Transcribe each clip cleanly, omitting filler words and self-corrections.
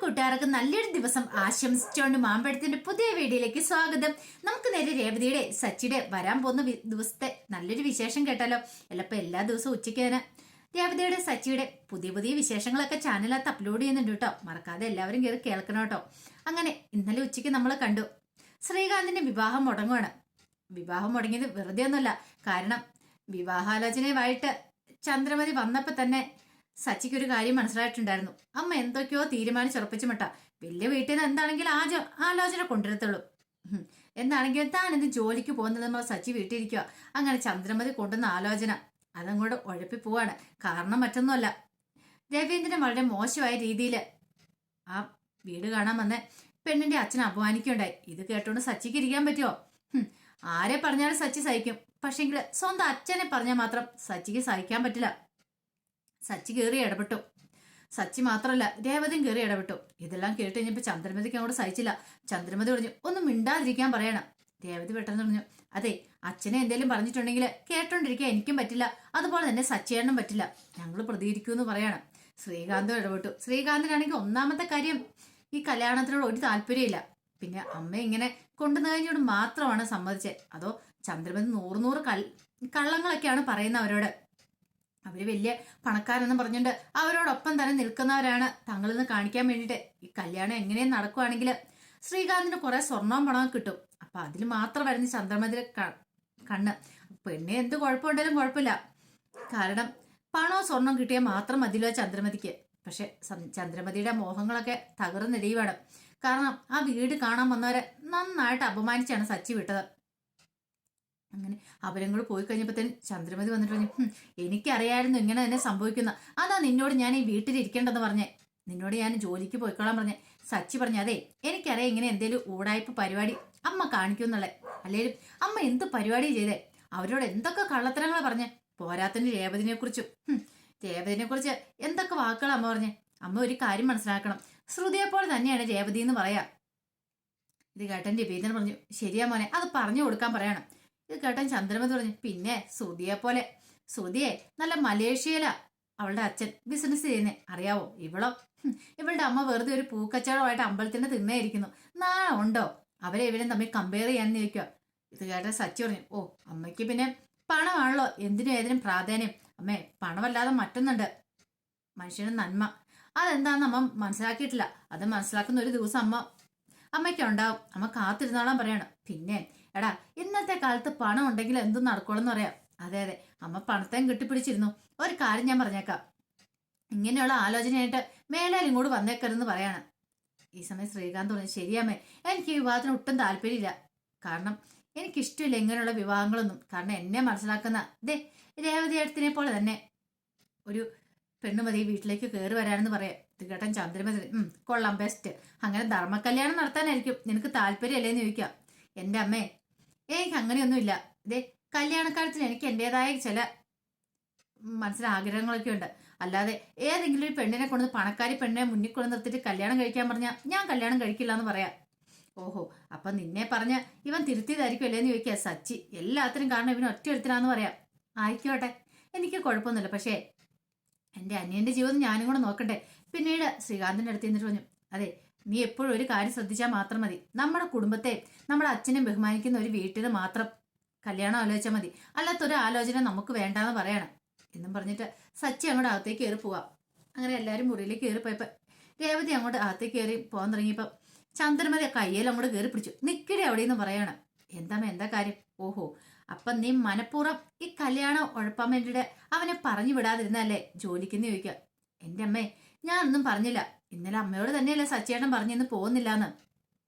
കൂട്ടുകാർക്ക് നല്ലൊരു ദിവസം ആശംസിച്ചുകൊണ്ട് മാമ്പഴത്തിന്റെ പുതിയ വീഡിയോയിലേക്ക് സ്വാഗതം. നമുക്ക് നേരെ രേവതിയുടെ സച്ചിയുടെ വരാൻ പോകുന്ന ദിവസത്തെ നല്ലൊരു വിശേഷം കേട്ടാലോ. എല്ലപ്പോ എല്ലാ ദിവസവും ഉച്ചയ്ക്ക് തന്നെ രേവതിയുടെ സച്ചിയുടെ പുതിയ പുതിയ വിശേഷങ്ങളൊക്കെ ചാനലിനകത്ത് അപ്ലോഡ് ചെയ്യുന്നുണ്ട് കേട്ടോ. മറക്കാതെ എല്ലാവരും കയറി കേൾക്കണം കേട്ടോ. അങ്ങനെ ഇന്നലെ ഉച്ചയ്ക്ക് നമ്മൾ കണ്ടു ശ്രീകാന്തിന്റെ വിവാഹം മുടങ്ങുവാണ്. വിവാഹം മുടങ്ങിയത് വെറുതെ ഒന്നുമല്ല. കാരണം വിവാഹാലോചനയുമായിട്ട് ചന്ദ്രമതി വന്നപ്പോ തന്നെ സച്ചിക്കൊരു കാര്യം മനസ്സിലായിട്ടുണ്ടായിരുന്നു. അമ്മ എന്തൊക്കെയോ തീരുമാനിച്ചുറപ്പിച്ചു മട്ട വലിയ വീട്ടിൽ നിന്ന് എന്താണെങ്കിലും ആലോചന കൊണ്ടുവരത്തുള്ളൂ. എന്താണെങ്കിലും താൻ എന്ത് ജോലിക്ക് പോകുന്നത് സച്ചി വീട്ടിലിരിക്കുക. അങ്ങനെ ചന്ദ്രമതി കൊണ്ടുവന്ന ആലോചന അതങ്ങോട്ട് ഉഴപ്പി പോവാണ്. കാരണം മറ്റൊന്നുമല്ല, രവീന്ദ്രൻ വളരെ മോശമായ രീതിയിൽ ആ വീട് കാണാൻ വന്ന പെണ്ണിന്റെ അച്ഛനെ അപമാനിക്കുകയുണ്ടായി. ഇത് കേട്ടോണ്ട് സച്ചിക്ക് ഇരിക്കാൻ പറ്റുമോ? ആരെ പറഞ്ഞാലും സച്ചി സഹിക്കും. പക്ഷെങ്കിൽ സ്വന്തം അച്ഛനെ പറഞ്ഞാൽ മാത്രം സച്ചിക്ക് സഹിക്കാൻ പറ്റില്ല. സച്ചി കയറി ഇടപെട്ടു. സച്ചി മാത്രമല്ല രേവതിയും കയറി ഇടപെട്ടു. ഇതെല്ലാം കേട്ട് കഴിഞ്ഞപ്പോൾ ചന്ദ്രമതിക്ക് അങ്ങോട്ട് സഹിച്ചില്ല. ചന്ദ്രമതി പറഞ്ഞു ഒന്നും മിണ്ടാതിരിക്കാൻ പറയണം. രേവതി പെട്ടെന്ന് പറഞ്ഞു, അതെ അച്ഛനെ എന്തേലും പറഞ്ഞിട്ടുണ്ടെങ്കിൽ കേട്ടോണ്ടിരിക്കാൻ എനിക്കും പറ്റില്ല, അതുപോലെ തന്നെ സച്ചിയേണ്ണും പറ്റില്ല, ഞങ്ങൾ പ്രതികരിക്കുമെന്ന് പറയാണ്. ശ്രീകാന്തും ഇടപെട്ടു. ശ്രീകാന്തിനാണെങ്കിൽ ഒന്നാമത്തെ കാര്യം ഈ കല്യാണത്തിനോട് ഒരു താല്പര്യമില്ല. പിന്നെ അമ്മ ഇങ്ങനെ കൊണ്ടുവന്നതിനോട് മാത്രമാണ് സമ്മതിച്ചത്. അതോ ചന്ദ്രമതി നൂറ് കള്ളങ്ങളൊക്കെയാണ് പറയുന്നത് അവരോട്. അവര് വലിയ പണക്കാരെന്ന് പറഞ്ഞിട്ട് അവരോടൊപ്പം തന്നെ നിൽക്കുന്നവരാണ് തങ്ങളിന്ന് കാണിക്കാൻ വേണ്ടിയിട്ട്. ഈ കല്യാണം എങ്ങനെയും നടക്കുവാണെങ്കിൽ ശ്രീകാന്തിന് കുറെ സ്വർണവും പണവും കിട്ടും. അപ്പൊ അതിൽ മാത്രമായിരുന്നു ചന്ദ്രമതിയുടെ കണ്ണ്. പെണ്ണെ എന്ത് കുഴപ്പമുണ്ടെങ്കിലും കുഴപ്പമില്ല, കാരണം പണവും സ്വർണവും കിട്ടിയാൽ മാത്രം മതിയല്ലോ ചന്ദ്രമതിക്ക്. പക്ഷെ ചന്ദ്രമതിയുടെ മോഹങ്ങളൊക്കെ തകർന്നെടിയുവാണ്. കാരണം ആ വീട് കാണാൻ വന്നവരെ നന്നായിട്ട് അപമാനിച്ചാണ് സച്ചി വിട്ടത്. അങ്ങനെ അവരും കൂടെ പോയി കഴിഞ്ഞപ്പോഴത്തേന് ചന്ദ്രമതി വന്നിട്ട് പറഞ്ഞു, എനിക്കറിയായിരുന്നു ഇങ്ങനെ തന്നെ സംഭവിക്കുന്ന, അതാ നിന്നോട് ഞാൻ ഈ വീട്ടിലിരിക്കേണ്ടെന്ന് പറഞ്ഞേ, നിന്നോട് ഞാൻ ജോലിക്ക് പോയിക്കോളാൻ പറഞ്ഞേ. സച്ചി പറഞ്ഞു, അതെ എനിക്കറിയാം ഇങ്ങനെ എന്തേലും ഊടായ്പ പരിപാടി അമ്മ കാണിക്കുന്നുള്ളേ, അല്ലേലും അമ്മ എന്ത് പരിപാടി ചെയ്തേ, അവരോട് എന്തൊക്കെ കള്ളത്തരങ്ങളാ പറഞ്ഞേ. പോരാത്തന്റെ രേവതിനെ കുറിച്ച് എന്തൊക്കെ വാക്കുകളാ അമ്മ പറഞ്ഞേ. അമ്മ ഒരു കാര്യം മനസ്സിലാക്കണം, ശ്രുതിയെ പോലെ തന്നെയാണ് രേവതി എന്ന് പറയാ. ഇത് കേട്ടൻ രവീന്ദ്രൻ പറഞ്ഞു, ശരിയാ മോനെ, അത് പറഞ്ഞു കൊടുക്കാൻ പറയണം. ഇത് കേട്ടൻ ചന്ദ്രമതി പറഞ്ഞു, പിന്നെ ശ്രുതിയെ നല്ല മലേഷ്യയിലാ അവളുടെ അച്ഛൻ ബിസിനസ് ചെയ്യുന്നേ, അറിയാവോ? ഇവളുടെ അമ്മ വെറുതെ ഒരു പൂക്കച്ചവടമായിട്ട് അമ്പലത്തിന്റെ തിണ്ണയിരിക്കുന്നു. നാളെ ഉണ്ടോ അവരെ ഇവരും തമ്മിൽ കമ്പയർ ചെയ്യാന്ന് ചോദിക്കുക. ഇത് കേട്ട സച്ചി പറഞ്ഞു, ഓ അമ്മയ്ക്ക് പിന്നെ പണമാണല്ലോ എന്തിനും ഏതിനും പ്രാധാന്യം. അമ്മേ, പണമല്ലാതെ മറ്റൊന്നുണ്ട്, മനുഷ്യന് നന്മ. അതെന്താന്ന് അമ്മ മനസ്സിലാക്കിയിട്ടില്ല. അത് മനസ്സിലാക്കുന്ന ഒരു ദിവസം അമ്മയ്ക്ക് ഉണ്ടാവും. അമ്മ കാത്തിരുന്നാളാൻ പറയാണ്. പിന്നെ എടാ, ഇന്നത്തെ കാലത്ത് പണം ഉണ്ടെങ്കിൽ എന്തും നടക്കോളെന്ന് പറയാം. അതെ അമ്മ പണത്തേം കെട്ടിപ്പിടിച്ചിരുന്നു. ഒരു കാര്യം ഞാൻ പറഞ്ഞേക്കാം, ഇങ്ങനെയുള്ള ആലോചനയായിട്ട് മേലാൽ ഇങ്ങോട്ട് വന്നേക്കരുതെന്ന് പറയാണ്. ഈ സമയം ശ്രീകാന്ത് പറഞ്ഞു, ശരിയമ്മേ, എനിക്ക് ഈ വിവാഹത്തിന് ഒട്ടും താല്പര്യമില്ല. കാരണം എനിക്കിഷ്ടമില്ല ഇങ്ങനെയുള്ള വിവാഹങ്ങളൊന്നും. കാരണം എന്നെ മനസ്സിലാക്കുന്ന രേവതി അടുത്തിനെ പോലെ തന്നെ ഒരു പെണ്ണുമതി വീട്ടിലേക്ക് കയറി വരാനെന്ന് പറയാം. ഇത് കേട്ടൻ ചന്ദ്രമതി, കൊള്ളാം, ബെസ്റ്റ്. അങ്ങനെ ധർമ്മകല്യാണം നടത്താനായിരിക്കും നിനക്ക് താല്പര്യമല്ലേന്ന് ചോദിക്കാം. എൻ്റെ അമ്മേ, എനിക്ക് അങ്ങനെയൊന്നുമില്ല. കല്യാണക്കാലത്തിൽ എനിക്ക് എൻ്റെതായ ചില മനസ്സിലാഗ്രഹങ്ങളൊക്കെ ഉണ്ട്. അല്ലാതെ ഏതെങ്കിലും ഒരു പെണ്ണിനെ കൊണ്ട് പണക്കാരി പെണ്ണിനെ മുന്നിൽ കൊണ്ട് നിർത്തിയിട്ട് കല്യാണം കഴിക്കാൻ പറഞ്ഞാൽ ഞാൻ കല്യാണം കഴിക്കില്ല എന്ന് പറയാം. ഓഹോ, അപ്പൊ നിന്നെ പറഞ്ഞ ഇവൻ തിരുത്തിയതായിരിക്കും അല്ലേന്ന് ചോദിക്കുക സച്ചി. എല്ലാത്തിനും കാരണം ഇവൻ ഒറ്റ എടുത്തിനാന്ന് പറയാം. ആയിക്കോട്ടെ, എനിക്ക് കുഴപ്പമൊന്നുമില്ല. പക്ഷേ എൻ്റെ അനിയന്റെ ജീവിതം ഞാനും കൂടെ നോക്കട്ടെ. പിന്നീട് ശ്രീകാന്തിന്റെ അടുത്ത് എന്നിട്ട് പറഞ്ഞു, അതെ നീ എപ്പോഴും ഒരു കാര്യം ശ്രദ്ധിച്ചാൽ മാത്രം മതി, നമ്മുടെ കുടുംബത്തെ നമ്മുടെ അച്ഛനെ ബഹുമാനിക്കുന്ന ഒരു വീട്ടിൽ മാത്രം കല്യാണം ആലോചിച്ചാൽ മതി, അല്ലാത്തൊരു ആലോചന നമുക്ക് വേണ്ടാന്ന് പറയണം എന്നും പറഞ്ഞിട്ട് സച്ചി അങ്ങോട്ട് അകത്തേക്ക് കയറി പോവാം. അങ്ങനെ എല്ലാവരും മുറിയിലേക്ക് കയറി പോയപ്പോ രേവതി അങ്ങോട്ട് അകത്തേക്ക് കയറി പോകാൻ തുടങ്ങിയപ്പോ ചന്ദ്രമതി കയ്യിൽ അങ്ങോട്ട് കയറി പിടിച്ചു. നിക്കടെ അവിടെ നിന്ന് പറയാണ്, എന്താ കാര്യം? ഓഹോ, അപ്പൊ നീ മനഃപൂർവ്വം ഈ കല്യാണം ഉഴപ്പാൻ വേണ്ടിയിട്ട് അവനെ പറഞ്ഞു വിടാതിരുന്നല്ലേ ജോലിക്കെന്ന് ചോദിക്കുക. എൻ്റെ അമ്മേ, ഞാനൊന്നും പറഞ്ഞില്ല. ഇന്നലെ അമ്മയോട് തന്നെയല്ലേ സച്ചേട്ടൻ പറഞ്ഞെന്ന് പോകുന്നില്ലാന്ന്.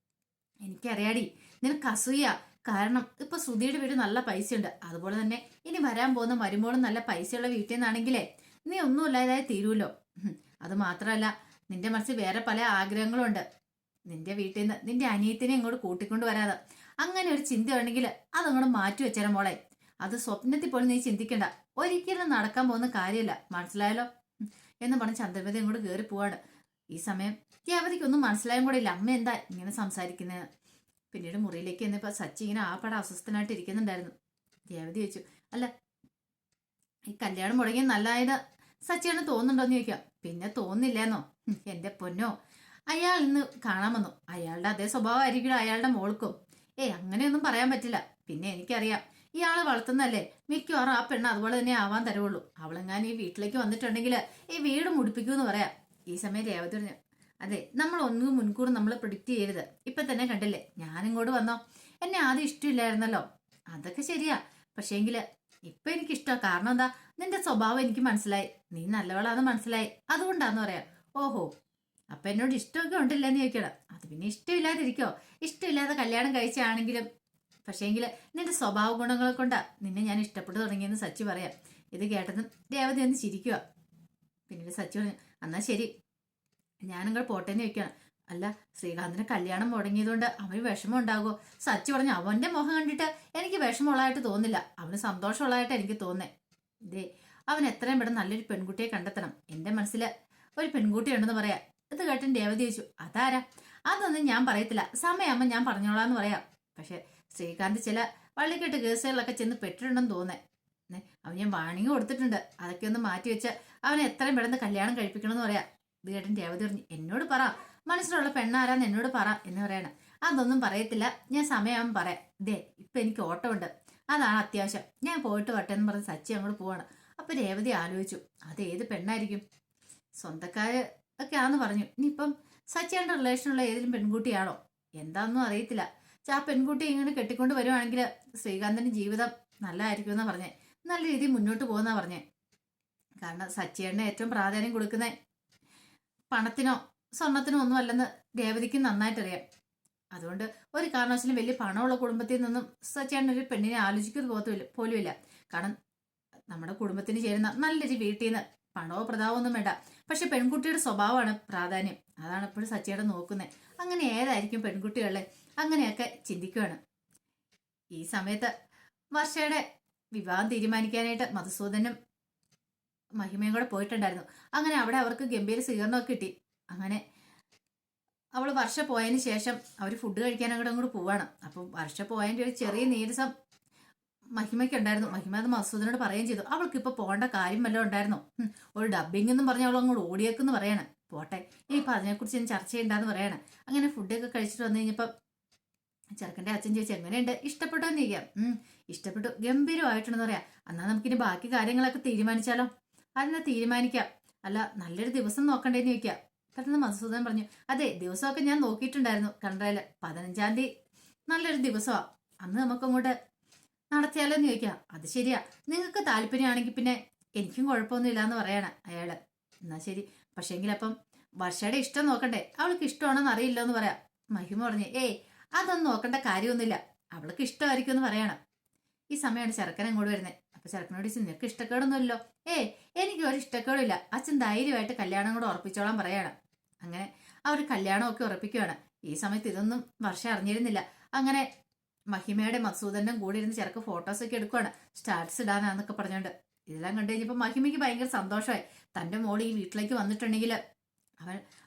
എനിക്കറിയാടി നിനക്ക് അസൂയ. കാരണം ഇപ്പൊ ശ്രുതിയുടെ വീട് നല്ല പൈസയുണ്ട്, അതുപോലെ തന്നെ ഇനി വരാൻ പോകുന്ന മരുമോളും നല്ല പൈസയുള്ള വീട്ടിൽ നിന്നാണെങ്കിലേ നീ ഒന്നും ഇല്ലാതായി തീരുമല്ലോ. അത് മാത്രമല്ല, നിന്റെ മനസ്സിൽ വേറെ പല ആഗ്രഹങ്ങളും ഉണ്ട്. നിന്റെ വീട്ടിൽ നിന്ന് നിന്റെ അനിയത്തിനെ ഇങ്ങോട്ട് കൂട്ടിക്കൊണ്ട് വരാതെ അങ്ങനെ ഒരു ചിന്ത ഉണ്ടെങ്കിൽ അതങ്ങോട്ട് മാറ്റി വെച്ചേരാ മോളെ. അത് സ്വപ്നത്തിൽ പോലും നീ ചിന്തിക്കണ്ട, ഒരിക്കലും നടക്കാൻ പോകുന്ന കാര്യമല്ല, മനസ്സിലായല്ലോ എന്ന് പറഞ്ഞ് ചന്ദ്രമതി അങ്ങോട്ട് കയറി പോവാണ്. ഈ സമയം രേവതിക്കൊന്നും മനസ്സിലായും കൂടെ ഇല്ല അമ്മ എന്താ ഇങ്ങനെ സംസാരിക്കുന്നതെന്ന്. പിന്നീട് മുറിയിലേക്ക് എന്നപ്പോ സച്ചി ഇങ്ങനെ ആപ്പാടെ അസ്വസ്ഥനായിട്ട് ഇരിക്കുന്നുണ്ടായിരുന്നു. രേവതി ചോദിച്ചു, അല്ല ഈ കല്യാണം മുടങ്ങി നല്ലതായത് സച്ചിയാണ് തോന്നുന്നുണ്ടോന്ന് ചോദിക്കാം. പിന്നെ തോന്നില്ലേന്നോ? എന്റെ പൊന്നോ, അയാൾ ഇന്ന് കാണാൻ വന്നു. അയാളുടെ അതേ സ്വഭാവമായിരിക്കും അയാളുടെ മോൾക്കും. അങ്ങനെയൊന്നും പറയാൻ പറ്റില്ല. പിന്നെ എനിക്കറിയാം ഇയാളെ വളർത്തുന്നല്ലേ, മിക്കവാറും ആ പെണ്ണ് അതുപോലെ തന്നെ ആവാൻ തരുള്ളൂ. അവളെങ്ങാനും ഈ വീട്ടിലേക്ക് വന്നിട്ടുണ്ടെങ്കിൽ ഈ വീട് മുടിപ്പിക്കൂന്ന് പറയാം. ഈ സമയം രേവതി പറഞ്ഞു, അതെ, നമ്മൾ ഒന്നും മുൻകൂർ നമ്മൾ പ്രിഡിക്റ്റ് ചെയ്യരുത്. ഇപ്പൊ തന്നെ കണ്ടില്ലേ, ഞാനിങ്ങോട്ട് വന്നോ, എന്നെ ആദ്യം ഇഷ്ടമില്ലായിരുന്നല്ലോ. അതൊക്കെ ശരിയാ, പക്ഷേങ്കില് ഇപ്പൊ എനിക്കിഷ്ടമാണ്. കാരണം എന്താ, നിന്റെ സ്വഭാവം എനിക്ക് മനസ്സിലായി, നീ നല്ലവളാന്ന് മനസ്സിലായി, അതുകൊണ്ടാന്ന് പറയാം. ഓഹോ, അപ്പൊ എന്നോട് ഇഷ്ടമൊക്കെ ഉണ്ടല്ലെന്ന് ചോദിക്കണം. അത് പിന്നെ ഇഷ്ടമില്ലാതിരിക്കോ? ഇഷ്ടമില്ലാതെ കല്യാണം കഴിച്ചാണെങ്കിലും പക്ഷേങ്കില് നിന്റെ സ്വഭാവ ഗുണങ്ങളെ കൊണ്ടാ നിന്നെ ഞാൻ ഇഷ്ടപ്പെട്ടു തുടങ്ങിയെന്ന് സച്ചി പറയാം. ഇത് കേട്ടതും രേവതി ഒന്ന് ചിരിക്കുക. പിന്നീട് സച്ചി പറഞ്ഞു, എന്നാ ശരി, ഞാനിങ്ങൾ പോട്ടേന്ന് വെക്കണം. അല്ല, ശ്രീകാന്തിന് കല്യാണം മുടങ്ങിയതുകൊണ്ട് അവന് വിഷമം ഉണ്ടാകുമോ? സച്ചി പറഞ്ഞു, അവന്റെ മുഖം കണ്ടിട്ട് എനിക്ക് വിഷമമുള്ളതായിട്ട് തോന്നില്ല, അവന് സന്തോഷമുള്ളതായിട്ട് എനിക്ക് തോന്നേ. ഇതേ, അവൻ എത്രയും പെട്ടെന്ന് നല്ലൊരു പെൺകുട്ടിയെ കണ്ടെത്തണം. എന്റെ മനസ്സിൽ ഒരു പെൺകുട്ടി ഉണ്ടെന്ന് പറയാം. ഇത് കേട്ടൻ രേവതി ചോദിച്ചു, അതാരാ? അതൊന്നും ഞാൻ പറയത്തില്ല, സമയമാകുമ്പോൾ ഞാൻ പറഞ്ഞോളാന്ന് പറയാം. പക്ഷെ ശ്രീകാന്ത് ചില വള്ളിക്കെട്ട് കേസുകളിലൊക്കെ ചെന്ന് പെട്ടിട്ടുണ്ടെന്ന് തോന്നേ. അവൻ ഞാൻ വാണിംഗ് കൊടുത്തിട്ടുണ്ട്, അതൊക്കെ ഒന്ന് മാറ്റി വെച്ച് അവനെ എത്രയും പെട്ടെന്ന് കല്യാണം കഴിപ്പിക്കണമെന്ന് പറയാം. ഇത് കേട്ടൻ രേവതി പറഞ്ഞു, എന്നോട് പറ, മനസ്സിലുള്ള പെണ്ണാരാന്ന് എന്നോട് പറ എന്ന് പറയണം. അതൊന്നും പറയത്തില്ല, ഞാൻ സമയമാകുമ്പോൾ പറയാം. ഇതേ, ഇപ്പൊ എനിക്ക് ഓട്ടം ഉണ്ട്, അതാണ് അത്യാവശ്യം, ഞാൻ പോയിട്ട് വട്ടെ എന്ന് പറഞ്ഞ് സച്ചി അങ്ങോട്ട് പോവാണ്. അപ്പൊ രേവതി ആലോചിച്ചു, അത് ഏത് പെണ്ണായിരിക്കും? സ്വന്തക്കാര് ഒക്കെ ആന്ന് പറഞ്ഞു. ഇനിയിപ്പം സച്ചിയുടെ റിലേഷനുള്ള ഏതെങ്കിലും പെൺകുട്ടിയാണോ? എന്താണെന്നും അറിയത്തില്ല. ആ പെൺകുട്ടി ഇങ്ങനെ കെട്ടിക്കൊണ്ട് വരുവാണെങ്കിൽ ശ്രീകാന്തിന്റെ ജീവിതം നല്ലതായിരിക്കും എന്നാ പറഞ്ഞേ. നല്ല രീതിയിൽ മുന്നോട്ട് പോകുന്നാ പറഞ്ഞേ. കാരണം സച്ചിയേണ്ണ ഏറ്റവും പ്രാധാന്യം കൊടുക്കുന്ന പണത്തിനോ സ്വർണത്തിനോ ഒന്നും അല്ലെന്ന് രേവതിക്ക് നന്നായിട്ടറിയാം. അതുകൊണ്ട് ഒരു കാരണവശാലും വലിയ പണമുള്ള കുടുംബത്തിൽ നിന്നും സച്ചിയേണ്ണ ഒരു പെണ്ണിനെ ആലോചിക്കുന്നത് പോലുമില്ല. കാരണം നമ്മുടെ കുടുംബത്തിന് ചേരുന്ന നല്ലൊരു വീട്ടിൽ നിന്ന് പണമോ പ്രതാപമോ ഒന്നും വേണ്ട, പക്ഷെ പെൺകുട്ടിയുടെ സ്വഭാവമാണ് പ്രാധാന്യം. അതാണ് എപ്പോഴും സച്ചിയുടെ നോക്കുന്നത്. അങ്ങനെ ഏതായിരിക്കും പെൺകുട്ടികളെ അങ്ങനെയൊക്കെ ചിന്തിക്കുകയാണ്. ഈ സമയത്ത് വർഷയുടെ വിവാഹം തീരുമാനിക്കാനായിട്ട് മധുസൂദനും മഹിമയും കൂടെ പോയിട്ടുണ്ടായിരുന്നു. അങ്ങനെ അവിടെ അവർക്ക് ഗംഭീര സ്വീകരണമൊക്കെ കിട്ടി. അങ്ങനെ അവൾ വർഷ പോയതിന് ശേഷം അവർ ഫുഡ് കഴിക്കാൻ അങ്ങോട്ട് പോവാണ്. അപ്പം വർഷ പോയതിൻ്റെ ഒരു ചെറിയ നീരസം മഹിമയ്ക്കുണ്ടായിരുന്നു. മഹിമ അത് മധുസൂദനോട് പറയുകയും ചെയ്തു. അവൾക്ക് ഇപ്പൊ പോകേണ്ട കാര്യം വല്ലതും ഉണ്ടായിരുന്നു. ഒരു ഡബിങ് എന്നും പറഞ്ഞ അവൾ അങ്ങോട്ട് ഓടിയേക്കെന്ന് പറയാണ്. പോട്ടെ, ഇനിയിപ്പോൾ അതിനെക്കുറിച്ച് ഞാൻ ചർച്ച ചെയ്യണ്ടെന്ന് പറയാണ്. അങ്ങനെ ഫുഡൊക്കെ കഴിച്ചിട്ട് വന്നു കഴിഞ്ഞപ്പോൾ ചെറുക്കൻ്റെ അച്ഛൻ ചോദിച്ചു, എങ്ങനെയുണ്ട്, ഇഷ്ടപ്പെട്ടോ എന്ന് ചോദിക്കാം. ഇഷ്ടപ്പെട്ടു, ഗംഭീരമായിട്ടുണ്ടെന്ന് പറയാം. എന്നാൽ നമുക്കിനി ബാക്കി കാര്യങ്ങളൊക്കെ തീരുമാനിച്ചാലോ? അതിനെ തീരുമാനിക്കാം. അല്ല, നല്ലൊരു ദിവസം നോക്കണ്ടേന്ന് ചോദിക്കാം. പെട്ടെന്ന് മധുസൂദൻ പറഞ്ഞു, അതെ, ദിവസമൊക്കെ ഞാൻ നോക്കിയിട്ടുണ്ടായിരുന്നു. കണ്ടാല് 15-ാം തീയതി നല്ലൊരു ദിവസമാണ്, അന്ന് നമുക്കങ്ങോട്ട് നടത്തിയാലോ എന്ന് ചോദിക്കാം. അത് ശരിയാ, നിങ്ങൾക്ക് താല്പര്യമാണെങ്കിൽ പിന്നെ എനിക്കും കുഴപ്പമൊന്നുമില്ല എന്ന് പറയണം അയാള്. എന്നാ ശരി, പക്ഷേങ്കിലപ്പം വർഷയുടെ ഇഷ്ടം നോക്കണ്ടേ? അവൾക്ക് ഇഷ്ടമാണെന്ന് അറിയില്ലോ എന്ന് പറയാം. മഹിമ പറഞ്ഞു, അതൊന്നും നോക്കേണ്ട കാര്യമൊന്നുമില്ല, അവൾക്ക് ഇഷ്ടമായിരിക്കും എന്ന് പറയണം. ഈ സമയമാണ് ചെറുക്കൻ അങ്ങോട്ട് വരുന്നത്. അപ്പൊ ചെറുക്കനോട് ചോദിച്ചു, നിനക്ക് ഇഷ്ടക്കേടൊന്നുമില്ലോ? എനിക്ക് ഒരു ഇഷ്ടക്കേടില്ല, അച്ഛൻ ധൈര്യമായിട്ട് കല്യാണം കൂടെ ഉറപ്പിച്ചോളാൻ പറയാണ്. അങ്ങനെ അവർ കല്യാണമൊക്കെ ഉറപ്പിക്കുകയാണ്. ഈ സമയത്ത് ഇതൊന്നും വർഷ അറിഞ്ഞിരുന്നില്ല. അങ്ങനെ മഹിമയുടെ മധുസൂദനും കൂടി ഇരുന്ന് ചെറുക്ക് ഫോട്ടോസൊക്കെ എടുക്കുവാണ്, സ്റ്റാറ്റസ് ഇടാനാന്നൊക്കെ പറഞ്ഞോണ്ട്. ഇതെല്ലാം കണ്ടു കഴിഞ്ഞപ്പോൾ മഹിമയ്ക്ക് ഭയങ്കര സന്തോഷമായി. തൻ്റെ മോൾ ഈ വീട്ടിലേക്ക് വന്നിട്ടുണ്ടെങ്കിൽ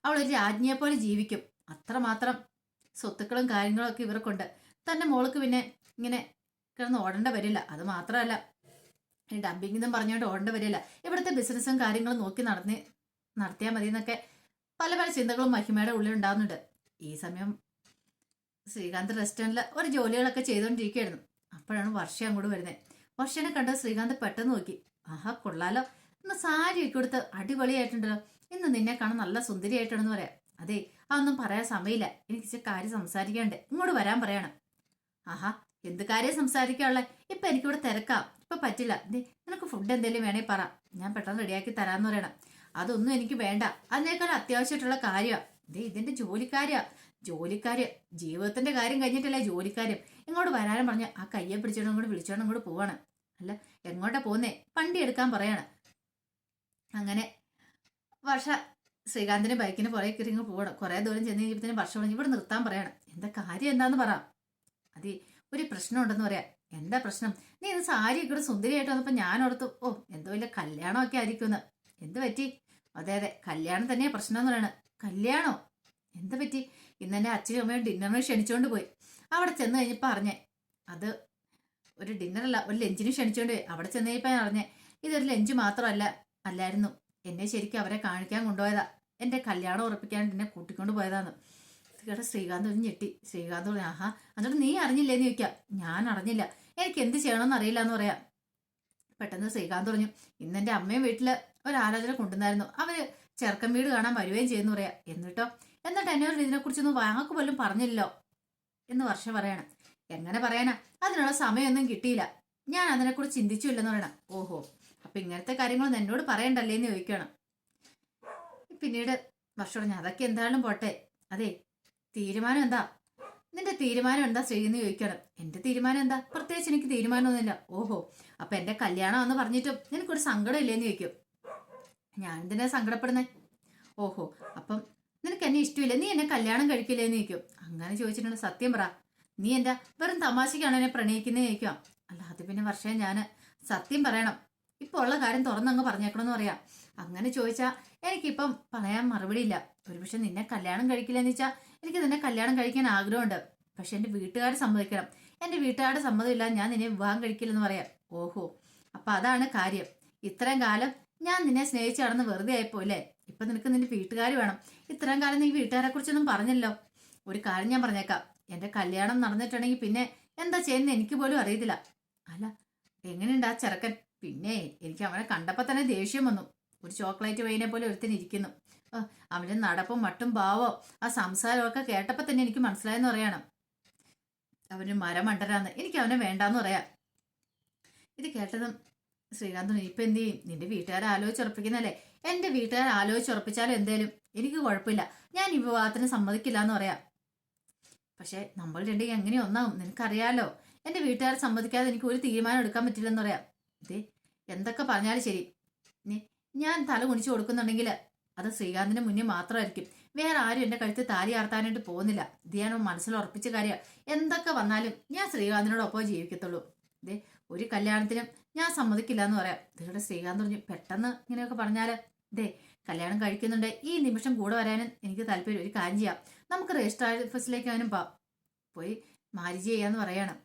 അവളൊരു രാജ്ഞിയെ പോലെ ജീവിക്കും. അത്രമാത്രം സ്വത്തുക്കളും കാര്യങ്ങളും ഒക്കെ ഇവർക്കുണ്ട്. തൻ്റെ മോൾക്ക് പിന്നെ ഇങ്ങനെ കിടന്ന് ഓടേണ്ട വരില്ല. അത് മാത്രമല്ല, ഈ ഡബിംഗ് എന്നും പറഞ്ഞുകൊണ്ട് ഓടേണ്ട വരില്ല. ഇവിടുത്തെ ബിസിനസ്സും കാര്യങ്ങളും നോക്കി നടത്തിയാൽ മതി എന്നൊക്കെ പല പല ചിന്തകളും മഹിമയുടെ ഉള്ളിൽ ഉണ്ടാകുന്നുണ്ട്. ഈ സമയം ശ്രീകാന്ത് റെസ്റ്റോറൻറ്റിൽ ഒരു ജോലികളൊക്കെ ചെയ്തുകൊണ്ടിരിക്കുകയായിരുന്നു. അപ്പോഴാണ് വർഷ അങ്ങോട്ട് വരുന്നത്. വർഷനെ കണ്ട ശ്രീകാന്ത് പെട്ടെന്ന് നോക്കി. ആഹാ, കൊള്ളാലോ, ഇന്ന് സാരിയൊക്കെ കൊടുത്ത് അടിപൊളിയായിട്ടുണ്ടല്ലോ, ഇന്ന് നിന്നെ കാണാൻ നല്ല സുന്ദരിയായിട്ടുണ്ടെന്ന് പറയാം. അതെ, അതൊന്നും പറയാൻ സമയമില്ല, എനിക്ക് ഇച്ചിരി കാര്യം സംസാരിക്കാണ്ട്, ഇങ്ങോട്ട് വരാൻ പറയണം. ആഹാ, എന്ത് കാര്യം സംസാരിക്കാനുള്ള? ഇപ്പൊ എനിക്കിവിടെ തിരക്കാം, ഇപ്പൊ പറ്റില്ല. നിനക്ക് ഫുഡ് എന്തെങ്കിലും വേണേ പറ, ഞാൻ പെട്ടെന്ന് റെഡിയാക്കി തരാന്ന് പറയണം. അതൊന്നും എനിക്ക് വേണ്ട, അതിനേക്കാൾ അത്യാവശ്യമായിട്ടുള്ള കാര്യമാണ്. ഇതിന്റെ ജോലിക്കാര് ജീവിതത്തിന്റെ കാര്യം കഴിഞ്ഞിട്ടല്ലേ ജോലിക്കാരും. ഇങ്ങോട്ട് വരാനും പറഞ്ഞ് ആ കയ്യെ പിടിച്ചോണ്ടും കൂടെ വിളിച്ചോണ്ടും കൂടെ പോവാണ്. അല്ല, എങ്ങോട്ടാ പോകുന്നേ? വണ്ടി എടുക്കാൻ പറയാണ്. അങ്ങനെ വർഷ ശ്രീകാന്തിന്റെ ബൈക്കിന് പുറകെ കയറി ഇങ്ങ് പോകണം. കുറെ ദൂരം ചെന്ന് കഴിഞ്ഞപ്പോ വർഷ പറഞ്ഞു, ഇവിടെ നിർത്താൻ പറയണം. എന്താ കാര്യം എന്താന്ന് പറ. അതെ, ഒരു പ്രശ്നം ഉണ്ടെന്ന് പറയാം. എന്താ പ്രശ്നം? നീ ഇന്ന് സാരി ഇവിടെ സുന്ദരിയായിട്ട് വന്നപ്പോ ഞാൻ ഓർത്തു, എന്തോ വലിയ കല്യാണമൊക്കെ ആയിരിക്കുമെന്ന്. എന്ത് പറ്റി? അതെ, കല്യാണം തന്നെയാ പ്രശ്നം എന്ന് പറയണ. കല്യാണോ? എന്ത് പറ്റി? ഇന്ന് എന്നെ അച്ഛനും അമ്മയും ഡിന്നറിന് ക്ഷണിച്ചുകൊണ്ട് പോയി. അവിടെ ചെന്ന് കഴിഞ്ഞപ്പോൾ അറിഞ്ഞേ അത് ഒരു ഡിന്നറല്ല, ഒരു ലഞ്ചിന് ക്ഷണിച്ചുകൊണ്ട് പോയി. അവിടെ ചെന്ന് കഴിഞ്ഞപ്പോൾ അറിഞ്ഞേ ഇതൊരു ലഞ്ച് മാത്രമല്ല അല്ലായിരുന്നു, എന്നെ ശരിക്കും അവരെ കാണിക്കാൻ കൊണ്ടുപോയതാ. എൻ്റെ കല്യാണം ഉറപ്പിക്കാൻ എന്നെ കൂട്ടിക്കൊണ്ട് പോയതാന്ന്. ഇത് കേട്ട ശ്രീകാന്ത് ഒരു ഞെട്ടി. ശ്രീകാന്ത് പറഞ്ഞു, ആഹാ, എന്നിട്ട് നീ അറിഞ്ഞില്ലേന്ന് ചോദിക്കാം. ഞാൻ അറിഞ്ഞില്ല, എനിക്ക് എന്ത് ചെയ്യണമെന്ന് അറിയില്ല എന്ന് പറയാം. പെട്ടെന്ന് ശ്രീകാന്ത് പറഞ്ഞു, ഇന്നെൻ്റെ അമ്മയും വീട്ടില് ഒരാലോചന കൊണ്ടുവന്നായിരുന്നു, അവര് ചെറുക്കൻ വീട് കാണാൻ വരുകയും ചെയ്യുന്നു പറയാം. എന്നിട്ട് എന്നോട് ഇതിനെക്കുറിച്ചൊന്നും വാക്ക് പോലും പറഞ്ഞില്ലല്ലോ എന്ന് വർഷ പറയണം. എങ്ങനെ പറയാനാ, അതിനുള്ള സമയമൊന്നും കിട്ടിയില്ല, ഞാൻ അതിനെക്കുറിച്ച് ചിന്തിച്ചില്ലെന്ന് പറയണം. ഓഹോ, അപ്പൊ ഇങ്ങനത്തെ കാര്യങ്ങളൊന്നും എന്നോട് പറയണ്ടല്ലേ എന്ന് ചോദിക്കണം. പിന്നീട് വർഷം പറഞ്ഞു, അതൊക്കെ എന്തായാലും പോട്ടെ, അതെ തീരുമാനം എന്താ, നിന്റെ തീരുമാനം എന്താ ചെയ്യുന്ന ചോദിക്കണം. എന്റെ തീരുമാനം എന്താ, പ്രത്യേകിച്ച് എനിക്ക് തീരുമാനമൊന്നുമില്ല. ഓഹോ, അപ്പൊ എന്റെ കല്യാണം എന്ന് പറഞ്ഞിട്ടും നിനക്കൊരു സങ്കടം ഇല്ലേന്ന് ചോദിക്കും. ഞാൻ എന്തിനാ സങ്കടപ്പെടുന്നേ? ഓഹോ, അപ്പം നിനക്ക് എന്നെ ഇഷ്ടമില്ല, നീ എന്നെ കല്യാണം കഴിക്കില്ലേന്ന് ചോദിക്കും. അങ്ങനെ ചോദിച്ചിട്ടുണ്ട്, സത്യം പറ, നീ എന്താ വെറും തമാശക്കാണ് എന്നെ പ്രണയിക്കുന്നേ ചോദിക്കാം. അല്ല അത് പിന്നെ വർഷം ഞാൻ സത്യം പറയണം, ഇപ്പൊ ഉള്ള കാര്യം തുറന്നങ്ങ് പറഞ്ഞേക്കണമെന്ന് പറയാം. അങ്ങനെ ചോദിച്ചാ എനിക്കിപ്പം പറയാൻ മറുപടി ഇല്ല. ഒരുപക്ഷെ നിന്നെ കല്യാണം കഴിക്കില്ലെന്ന് വെച്ചാൽ എനിക്ക് നിന്നെ കല്യാണം കഴിക്കാൻ ആഗ്രഹമുണ്ട്, പക്ഷെ എന്റെ വീട്ടുകാർ സമ്മതിക്കണം, എന്റെ വീട്ടുകാരുടെ സമ്മതമില്ല ഞാൻ നിന്നെ വിവാഹം കഴിക്കില്ലെന്ന് പറയാം. ഓഹോ, അപ്പൊ അതാണ് കാര്യം. ഇത്രയും കാലം ഞാൻ നിന്നെ സ്നേഹിച്ച് നടന്ന് വെറുതെ ആയിപ്പോലെ, ഇപ്പൊ നിനക്ക് നിന്റെ വീട്ടുകാർ വേണം. ഇത്രയും കാലം നീ വീട്ടുകാരെ കുറിച്ചൊന്നും പറഞ്ഞല്ലോ. ഒരു കാര്യം ഞാൻ പറഞ്ഞേക്കാം, എന്റെ കല്യാണം നടന്നിട്ടുണ്ടെങ്കിൽ പിന്നെ എന്താ ചെയ്യുന്നത് എനിക്ക് പോലും അറിയത്തില്ല. അല്ല എങ്ങനെയുണ്ട് ആ ചെറുക്കൻ? പിന്നെ എനിക്ക് അവനെ കണ്ടപ്പോ തന്നെ ദേഷ്യം വന്നു. ഒരു ചോക്ലേറ്റ് വൈനെ പോലെ ഒരുത്തിന് ഇരിക്കുന്നു. അവന്റെ നടപ്പും മട്ടും ഭാവോ ആ സംസാരമൊക്കെ കേട്ടപ്പോ തന്നെ എനിക്ക് മനസ്സിലായെന്ന് പറയണം. അവന് മരമണ്ടരാന്ന്, എനിക്ക് അവനെ വേണ്ടാന്ന് പറയാം. ഇത് കേട്ടതും ശ്രീകാന്തിന്, ഇപ്പൊ എന്ത് ചെയ്യും, നിന്റെ വീട്ടുകാരെ ആലോചിച്ചുറപ്പിക്കുന്നല്ലേ? എന്റെ വീട്ടുകാരെ ആലോചിച്ചുറപ്പിച്ചാലും എന്തേലും എനിക്ക് കുഴപ്പമില്ല, ഞാൻ ഈ വിവാഹത്തിന് സമ്മതിക്കില്ല എന്ന് പറയാം. പക്ഷെ നമ്മൾ രണ്ടും എങ്ങനെ ഒന്നാവും നിനക്കറിയാലോ, എന്റെ വീട്ടുകാരെ സമ്മതിക്കാതെ എനിക്ക് ഒരു തീരുമാനം എടുക്കാൻ പറ്റില്ലെന്ന് പറയാം. ഇതേ എന്തൊക്കെ പറഞ്ഞാലും ശരി, ഞാൻ തല കുണിച്ചു കൊടുക്കുന്നുണ്ടെങ്കിൽ അത് ശ്രീകാന്തിന്റെ മുന്നിൽ മാത്രമായിരിക്കും, വേറെ ആരും എന്റെ കഴുത്ത് താലി ആർത്താനായിട്ട് പോകുന്നില്ല. ഇത് ഞാൻ മനസ്സിൽ ഉറപ്പിച്ച കാര്യമാണ്. എന്തൊക്കെ വന്നാലും ഞാൻ ശ്രീകാന്തിനോടൊപ്പം ജീവിക്കത്തുള്ളൂ. ഇതേ ഒരു കല്യാണത്തിനും ഞാൻ സമ്മതിക്കില്ല എന്ന് പറയാം. ഇതോടെ ശ്രീകാന്ത് പറഞ്ഞു, പെട്ടെന്ന് ഇങ്ങനെയൊക്കെ പറഞ്ഞാല് ഇതേ കല്യാണം കഴിക്കുന്നുണ്ട്, ഈ നിമിഷം കൂടെ വരാനും എനിക്ക് താല്പര്യം. ഒരു കാര്യം ചെയ്യാം, നമുക്ക് രജിസ്റ്റർ ഓഫീസിലേക്ക് അവനും പോയി മാരേജ് ചെയ്യാന്ന് പറയണം.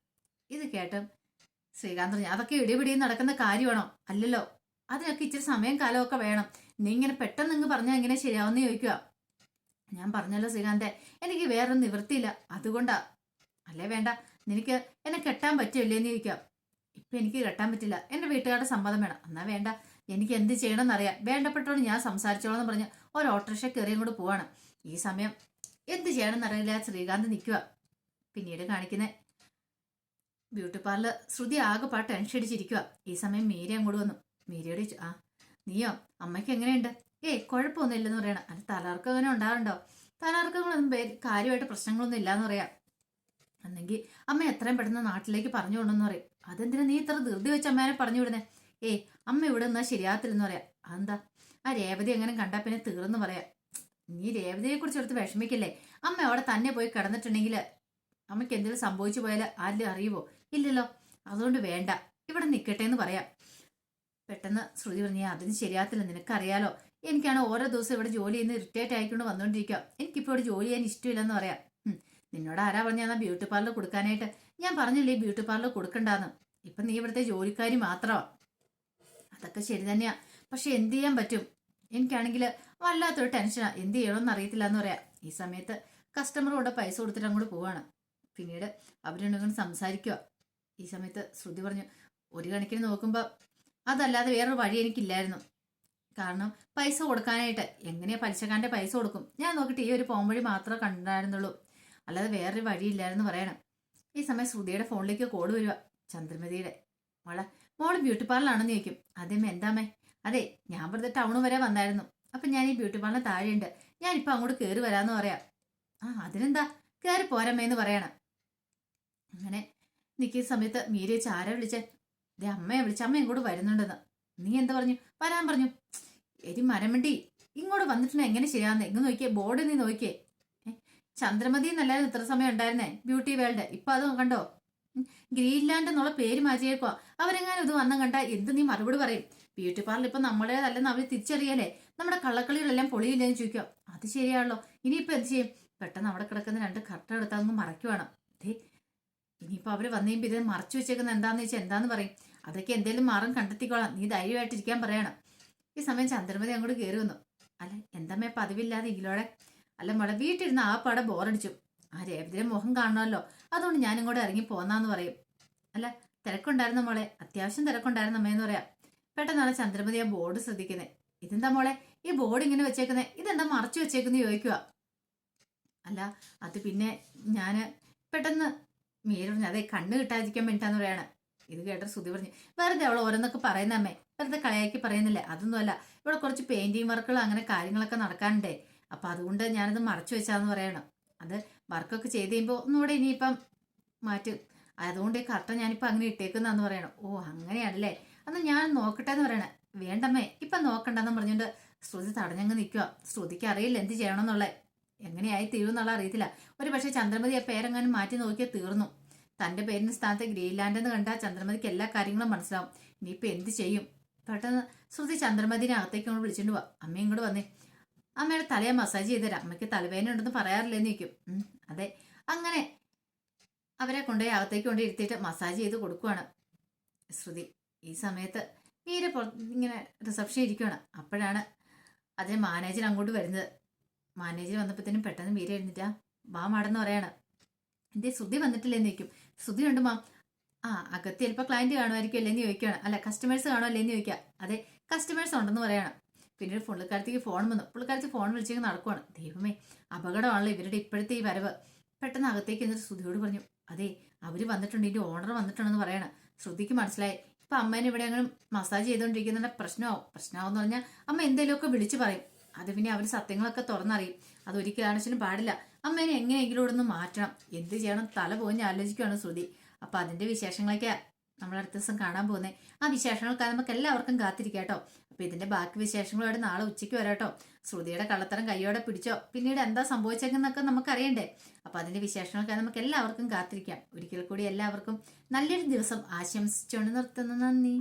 ഇത് കേട്ട് ശ്രീകാന്ത് പറഞ്ഞു, അതൊക്കെ ഇടിപിടിയും നടക്കുന്ന കാര്യമാണോ? അല്ലല്ലോ, അതിനൊക്കെ ഇച്ചിരി സമയം കാലമൊക്കെ വേണം. നീ ഇങ്ങനെ പെട്ടെന്ന് നിങ്ങൾ പറഞ്ഞാൽ എങ്ങനെ ശരിയാവുമെന്ന് ചോദിക്കുക. ഞാൻ പറഞ്ഞല്ലോ ശ്രീകാന്തെ, എനിക്ക് വേറൊന്നും നിവൃത്തിയില്ല, അതുകൊണ്ടാ. അല്ലേ വേണ്ട, നിനക്ക് എന്നെ കെട്ടാൻ പറ്റില്ലെന്ന് ചോദിക്കാം. ഇപ്പൊ എനിക്ക് കെട്ടാൻ പറ്റില്ല, എന്റെ വീട്ടുകാരുടെ സമ്മതം വേണം. എന്നാ വേണ്ട, എനിക്ക് എന്ത് ചെയ്യണമെന്ന് അറിയാം, വേണ്ടപ്പെട്ടോട് ഞാൻ സംസാരിച്ചോളാം എന്ന് പറഞ്ഞ് ഒരു ഓട്ടോറിക്ഷ കയറിയും കൂടെ പോവാണ്. ഈ സമയം എന്ത് ചെയ്യണമെന്ന് അറിയില്ല ശ്രീകാന്ത് നിൽക്കുക. പിന്നീട് കാണിക്കുന്ന ബ്യൂട്ടി പാർലർ ശ്രുതി ആകെ ടെൻഷൻ അടിച്ചിരിക്കുക. ഈ സമയം മീര അങ്ങോട്ട് വന്നു. മീരയോട് ചോദിച്ചു, ആ നീയോ, അമ്മയ്ക്ക് എങ്ങനെയുണ്ട്? കുഴപ്പമൊന്നും ഇല്ലെന്ന് പറയണം. അത് തലകർക്ക് അങ്ങനെ ഉണ്ടാറുണ്ടോ? തലകർക്കങ്ങളൊന്നും കാര്യമായിട്ട് പ്രശ്നങ്ങളൊന്നും ഇല്ലാന്ന് പറയാം. എന്നെങ്കിൽ അമ്മ എത്രയും പെട്ടെന്ന് നാട്ടിലേക്ക് പറഞ്ഞു കൊണ്ടെന്ന് പറയും. അതെന്തിനാ നീ ഇത്ര ധൃതി വെച്ച് അമ്മേനെ പറഞ്ഞു വിടുന്നേ? അമ്മ ഇവിടെ നിന്നാ ശരിയാകത്തില്ലെന്ന് പറയാം. അതെന്താ, ആ രേവതി എങ്ങനെ കണ്ടാ പിന്നെ തീർന്നു പറയാം. നീ രേവതിയെ കുറിച്ച് എടുത്ത് വിഷമിക്കില്ലേ? അമ്മ അവിടെ തന്നെ പോയി കിടന്നിട്ടുണ്ടെങ്കിൽ അമ്മയ്ക്ക് എന്തെങ്കിലും സംഭവിച്ചു പോയാൽ ആരും അറിയുവോ? ഇല്ലല്ലോ, അതുകൊണ്ട് വേണ്ട, ഇവിടെ നിൽക്കട്ടെ എന്ന് പറയാം. പെട്ടെന്ന് ശ്രുതി പറഞ്ഞു, അതിന് ശരിയാകത്തില്ല, നിനക്കറിയാലോ, എനിക്കാണ് ഓരോ ദിവസം ഇവിടെ ജോലി ചെയ്യുന്ന ഇറിറ്റേറ്റ് ആയിക്കൊണ്ട് വന്നുകൊണ്ടിരിക്കുക, എനിക്കിപ്പോൾ ഇവിടെ ജോലി ചെയ്യാൻ ഇഷ്ടമില്ലെന്ന് പറയാം. നിന്നോട് ആരാ പറഞ്ഞാൽ ബ്യൂട്ടി പാർലർ കൊടുക്കാനായിട്ട്? ഞാൻ പറഞ്ഞില്ലേ ബ്യൂട്ടി പാർലർ കൊടുക്കണ്ടാന്ന്. ഇപ്പൊ നീ ഇവിടുത്തെ ജോലിക്കാരി മാത്രമാ. അതൊക്കെ ശരി തന്നെയാ, പക്ഷെ എന്ത് ചെയ്യാൻ പറ്റും? എനിക്കാണെങ്കിൽ വല്ലാത്തൊരു ടെൻഷനാ, എന്ത് ചെയ്യണമെന്ന് അറിയത്തില്ല എന്ന് പറയാം. ഈ സമയത്ത് കസ്റ്റമറോടെ പൈസ കൊടുത്തിട്ട് അങ്ങോട്ട് പോവാണ്. പിന്നീട് അവരുണ്ടെങ്കിൽ സംസാരിക്കുക. ഈ സമയത്ത് ശ്രുതി പറഞ്ഞു, ഒരു കണക്കിന് നോക്കുമ്പോൾ അതല്ലാതെ വേറൊരു വഴി എനിക്കില്ലായിരുന്നു. കാരണം പൈസ കൊടുക്കാനായിട്ട് എങ്ങനെയാ പലിശക്കാരൻ്റെ പൈസ കൊടുക്കും? ഞാൻ നോക്കിയിട്ട് ഈ ഒരു പോംവഴി മാത്രമേ കണ്ടായിരുന്നുള്ളൂ, അല്ലാതെ വേറൊരു വഴിയില്ലായിരുന്നു പറയണം. ഈ സമയം ശ്രുതിയുടെ ഫോണിലേക്ക് കോൾ വരിക. ചന്ദ്രമതിയുടെ മോള് ബ്യൂട്ടി പാർലറാണെന്ന് ചോദിക്കും. അതേമ്മ എന്താമ്മേ? അതെ, ഞാൻ വെറുതെ ടൗണ് വരെ വന്നായിരുന്നു, അപ്പം ഞാൻ ഈ ബ്യൂട്ടി പാർലർ താഴെയുണ്ട്, ഞാനിപ്പോൾ അങ്ങോട്ട് കയറി വരാമെന്ന് പറയാം. അതിനെന്താ, കയറി പോരമ്മേന്ന് പറയണം. അങ്ങനെ നിൽക്കുന്ന സമയത്ത് മീര വെച്ച് ആരാ വിളിച്ചേ? ദേ അമ്മയെ വിളിച്ച, അമ്മ ഇങ്ങോട്ട് വരുന്നുണ്ടെന്ന്. നീ എന്താ പറഞ്ഞു? വരാൻ പറഞ്ഞു. എരി മരമണ്ടി, ഇങ്ങോട്ട് വന്നിട്ടുണ്ട് എങ്ങനെ ശരിയാവുന്നേ? ഇങ്ങ് നോക്കിയേ, ബോർഡ് നീ നോക്കിയേ. ചന്ദ്രമതി എന്നല്ലായിരുന്നു ഇത്ര സമയം ഉണ്ടായിരുന്നേ ബ്യൂട്ടി വേൾഡ്, ഇപ്പൊ അത് കണ്ടോ? ഗ്രീൻലാൻഡ് എന്നുള്ള പേര് മാറ്റിയേക്കോ. അവരെങ്ങാനും ഇത് വന്നം കണ്ട എന്ത് നീ മറുപടി പറയും? ബ്യൂട്ടി പാർലർ ഇപ്പൊ നമ്മുടേതല്ലെന്ന് അവർ തിരിച്ചറിയല്ലേ? നമ്മുടെ കള്ളക്കളികളെല്ലാം പൊളിയില്ലെന്ന് ചോദിക്കാം. അത് ശരിയാണല്ലോ, ഇനിയിപ്പോ എന്ത് ചെയ്യും? പെട്ടെന്ന് അവിടെ കിടക്കുന്ന 2 കർട്ടൻ എടുത്താൽ മറയ്ക്കുവാണ്. ഇനിയിപ്പോ അവര് വന്നേമ്പോ ഇത് മറച്ചു വെച്ചേക്കുന്ന എന്താന്ന് വെച്ചാൽ എന്താന്ന് പറയും? അതൊക്കെ എന്തേലും മാറും കണ്ടെത്തിക്കോളാം, നീ ധൈര്യമായിട്ടിരിക്കാൻ പറയണം. ഈ സമയം ചന്ദ്രമതി അങ്ങോട്ട് കയറി വന്നു. അല്ല എന്തമ്മേ പതിവില്ലാതെ ഇതിലൂടെ അല്ല മോളെ വീട്ടിലിരുന്ന് ആ പാടെ ബോറടിച്ചു. ആ രേവതിയുടെ മുഖം കാണണമല്ലോ, അതുകൊണ്ട് ഞാനും കൂടെ ഇറങ്ങി പോന്നാന്ന് പറയും. അല്ല തിരക്കുണ്ടായിരുന്ന മോളെ, അത്യാവശ്യം തിരക്കുണ്ടായിരുന്ന അമ്മയെന്ന് പറയാം. പെട്ടെന്നാണ് ചന്ദ്രമതി ആ ബോർഡ് ശ്രദ്ധിക്കുന്നത്. ഇതെന്താ മോളെ ഈ ബോർഡ് ഇങ്ങനെ വെച്ചേക്കുന്നത്, ഇതെന്താ മറച്ചു വെച്ചേക്കുന്ന ചോദിക്കുക. അല്ല അത് പിന്നെ ഞാന് പെട്ടെന്ന് മീര പറഞ്ഞു അതെ കണ്ണ് കിട്ടാതിരിക്കാൻ വേണ്ടിട്ടാന്ന് പറയാണ്. ഇത് കേട്ട ശ്രുതി പറഞ്ഞു വെറുതെ അവൾ ഓരോന്നൊക്കെ പറയുന്ന അമ്മേ, വെറുതെ കളയാക്കി പറയുന്നില്ലേ, അതൊന്നുമല്ല. ഇവിടെ കുറച്ച് പെയിന്റിങ് വർക്കുകൾ അങ്ങനെ കാര്യങ്ങളൊക്കെ നടക്കാനുണ്ടേ, അപ്പൊ അതുകൊണ്ട് ഞാനത് മറച്ചു വെച്ചാന്ന് പറയണം. അത് വർക്കൊക്കെ ചെയ്ത് കഴിയുമ്പോൾ ഒന്നുകൂടെ ഇനിയിപ്പം മാറ്റും, അതുകൊണ്ട് ഈ കർട്ടൻ ഞാനിപ്പോൾ അങ്ങനെ ഇട്ടേക്കുന്നാന്ന് പറയണം. ഓ അങ്ങനെയാണല്ലേ, അന്ന് ഞാൻ നോക്കട്ടെ എന്ന് പറയണേ. വേണ്ടമ്മേ ഇപ്പം നോക്കണ്ടെന്ന് പറഞ്ഞുകൊണ്ട് ശ്രുതി തടഞ്ഞങ്ങ് നിൽക്കുക. ശ്രുതിക്ക് അറിയില്ല എന്ത് ചെയ്യണമെന്നുള്ളത്, എങ്ങനെയായി തീരുന്നുള്ള അറിയത്തില്ല. ഒരു പക്ഷേ ചന്ദ്രമതി ആ പേരെങ്ങാനും മാറ്റി നോക്കിയാൽ തീർന്നു. തന്റെ പേരിന് സ്ഥാനത്ത് ഗ്രീൻലാൻഡ് എന്ന് കണ്ടാൽ ചന്ദ്രമതിക്ക് എല്ലാ കാര്യങ്ങളും മനസ്സിലാവും. ഇനിയിപ്പോൾ എന്ത് ചെയ്യും? പെട്ടെന്ന് ശ്രുതി ചന്ദ്രമതിനെ അകത്തേക്ക് കൊണ്ട് വിളിച്ചിട്ട് പോവാ. അമ്മ ഇങ്ങോട്ട് വന്നേ, അമ്മയുടെ തലയെ മസാജ് ചെയ്തുതരാം, അമ്മയ്ക്ക് തലവേദന ഉണ്ടെന്ന് പറയാറില്ലെന്ന് ചോദിക്കും. അതെ. അങ്ങനെ അവരെ കൊണ്ടുപോയി അകത്തേക്ക് കൊണ്ട് ഇരുത്തിയിട്ട് മസാജ് ചെയ്ത് കൊടുക്കുവാണ് ശ്രുതി. ഈ സമയത്ത് മീര ഇങ്ങനെ റിസപ്ഷൻ ഇരിക്കുകയാണ്. അപ്പോഴാണ് അതിന് മാനേജർ അങ്ങോട്ട് വരുന്നത്. മാനേജർ വന്നപ്പോഴത്തേനും പെട്ടെന്ന് മീര എഴുന്നിട്ടാ വാ മാടെന്ന് പറയാണ്. എന്തേ ശ്രുതി വന്നിട്ടില്ലെന്ന് ചോദിക്കും. ശ്രുതി ഉണ്ട് മാം. ആ അകത്ത് ചിലപ്പോൾ ക്ലയന്റ് കാണുമായിരിക്കും അല്ലേന്ന് ചോദിക്കുകയാണ്. അല്ല കസ്റ്റമേഴ്സ് കാണുമല്ലേന്ന് ചോദിക്കുക. അതെ കസ്റ്റമേഴ്സ് ഉണ്ടെന്ന് പറയാണ്. പിന്നീട് പുള്ളിക്കാരത്തേക്ക് ഫോൺ വന്നു. പുള്ളിക്കാരത്തി ഫോൺ വിളിച്ചേക്ക് നടക്കുവാണ്. ദൈവമേ അപകടമാണല്ലോ ഇവരുടെ ഇപ്പോഴത്തെ ഈ വരവ്. പെട്ടെന്ന് അകത്തേക്ക് എന്നിട്ട് ശ്രുതിയോട് പറഞ്ഞു അതെ അവര് വന്നിട്ടുണ്ട്, ഇതിന്റെ ഓണർ വന്നിട്ടുണ്ടെന്ന് പറയണം. ശ്രുതിക്ക് മനസ്സിലായി ഇപ്പൊ അമ്മേനെ ഇവിടെ അങ്ങനെ മസാജ് ചെയ്തുകൊണ്ടിരിക്കുന്ന പ്രശ്നമാവും എന്ന് പറഞ്ഞാൽ അമ്മ എന്തെങ്കിലുമൊക്കെ വിളിച്ചു പറയും. അത് പിന്നെ അവർ സത്യങ്ങളൊക്കെ തുറന്നറിയും. അതൊരിക്കലും പാടില്ല. അമ്മേനെ എങ്ങനെയെങ്കിലും ഇവിടെ നിന്ന് മാറ്റണം. എന്ത് ചെയ്യണം തല പോഞ്ഞ് ആലോചിക്കുകയാണ് ശ്രുതി. അപ്പൊ അതിന്റെ വിശേഷങ്ങളൊക്കെ നമ്മൾ അടുത്ത ദിവസം കാണാൻ പോകുന്നത്. ആ വിശേഷങ്ങൾക്കായി നമുക്ക് എല്ലാവർക്കും കാത്തിരിക്കാം കേട്ടോ. അപ്പൊ ഇതിന്റെ ബാക്കി വിശേഷങ്ങളോട് നാളെ ഉച്ചയ്ക്ക് വരാട്ടോ. ശ്രുതിയുടെ കള്ളത്തരം കയ്യോടെ പിടിച്ചോ, പിന്നീട് എന്താ സംഭവിച്ചെന്നൊക്കെ നമുക്ക് അറിയണ്ടേ. അപ്പൊ അതിന്റെ വിശേഷങ്ങൾക്കായി നമുക്ക് എല്ലാവർക്കും കാത്തിരിക്കാം. ഒരിക്കൽ കൂടി എല്ലാവർക്കും നല്ലൊരു ദിവസം ആശംസിച്ചുകൊണ്ട് നിർത്തുന്നു. നന്ദി.